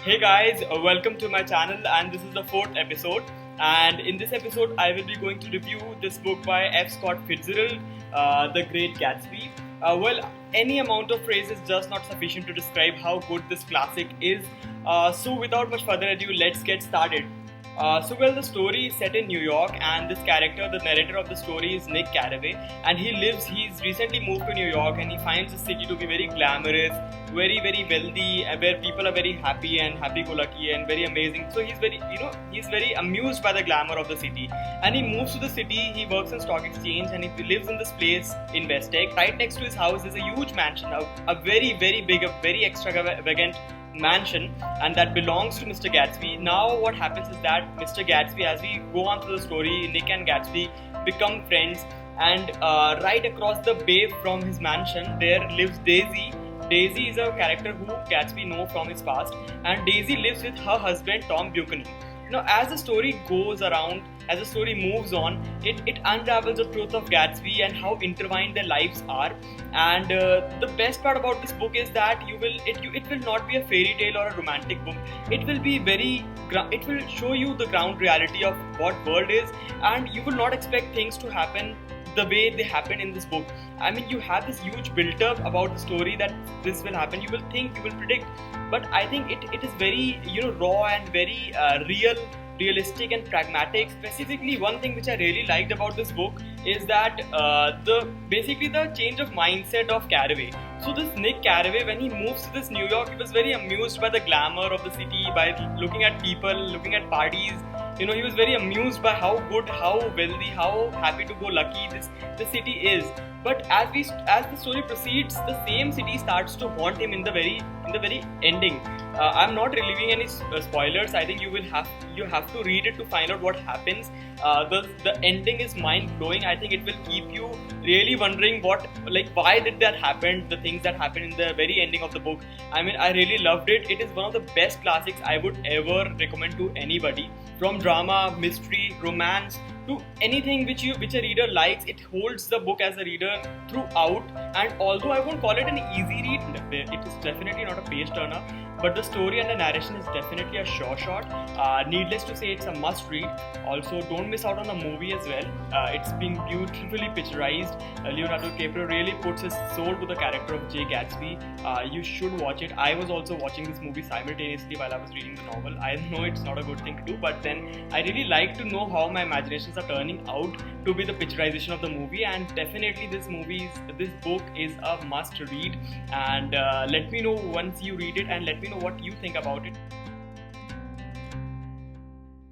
Hey guys, welcome to my channel, and this is the fourth episode. And in this episode, I will be going to review this book by F. Scott Fitzgerald, The Great Gatsby. Any amount of praise is just not sufficient to describe how good this classic is. So without much further ado, let's get started. The story is set in New York, and this character, the narrator of the story, is Nick Carraway, and he's recently moved to New York, and he finds the city to be very glamorous, very, very wealthy, where people are very happy and happy-go-lucky and very amazing. So he's very amused by the glamour of the city, and he moves to the city. He works in stock exchange, and he lives in this place in West Egg. Right next to his house is a huge mansion, a very, very big, a very extravagant mansion, and that belongs to Mr. Gatsby. Now what happens is that Mr. Gatsby, as we go on through the story, Nick and Gatsby become friends, and right across the bay from his mansion there lives Daisy. Daisy is a character who Gatsby knows from his past, and Daisy lives with her husband Tom Buchanan. As the story goes around, as the story moves on, it unravels the truth of Gatsby and how intertwined their lives are. And the best part about this book is that it will not be a fairy tale or a romantic book. It will show you the ground reality of what world is, and you will not expect things to happen the way they happen in this book. I mean, you have this huge build-up about the story that this will happen. You will think, you will predict, but I think it is very raw and very realistic and pragmatic. Specifically, one thing which I really liked about this book is that the change of mindset of Carraway. So this Nick Carraway, when he moves to this New York, he was very amused by the glamour of the city, by looking at people, looking at parties. He was very amused by how good, how wealthy, how happy-to-go-lucky this city is. But as the story proceeds, the same city starts to haunt him in the very ending. I'm not revealing any spoilers. I think you have to read it to find out what happens. The ending is mind-blowing. I think it will keep you really wondering why did that happen, the things that happen in the very ending of the book. I mean, I really loved it. It is one of the best classics I would ever recommend to anybody. From drama, mystery, romance, to anything which a reader likes, it holds the book as a reader throughout. And although I won't call it an easy read, it is definitely not a page turner, but the story and the narration is definitely a sure shot. Needless to say, it's a must read. Also, don't miss out on the movie as well. It's being beautifully picturized. Leonardo DiCaprio really puts his soul to the character of Jay Gatsby. You should watch it. I was also watching this movie simultaneously while I was reading the novel. I know it's not a good thing to do, but then I really like to know how my imaginations are turning out to be the picturization of the movie. And definitely this book is a must read. And let me know once you read it, and let me know what you think about it.